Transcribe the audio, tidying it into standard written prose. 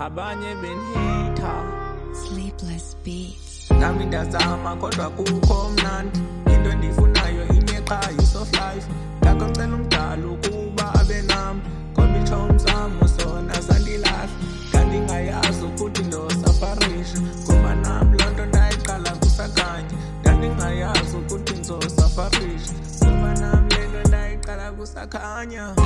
abanye benihitha. Sleepless Beats. Nami ndazama kodwa kukho mnandi, into endifunayo inyeqa yi-soft life. Ngakho ngicela umdala ukuba abe nami, ngoba itshomi zam zona zandilahla. Ndandingayazi ukuthi ndosafarisha, ngoba nami loo nto ndayiqala kusakhanya. Ndandingayazi ukuthi ndizosafarisha, ngoba nami le nto ndayiqala kusakhanya.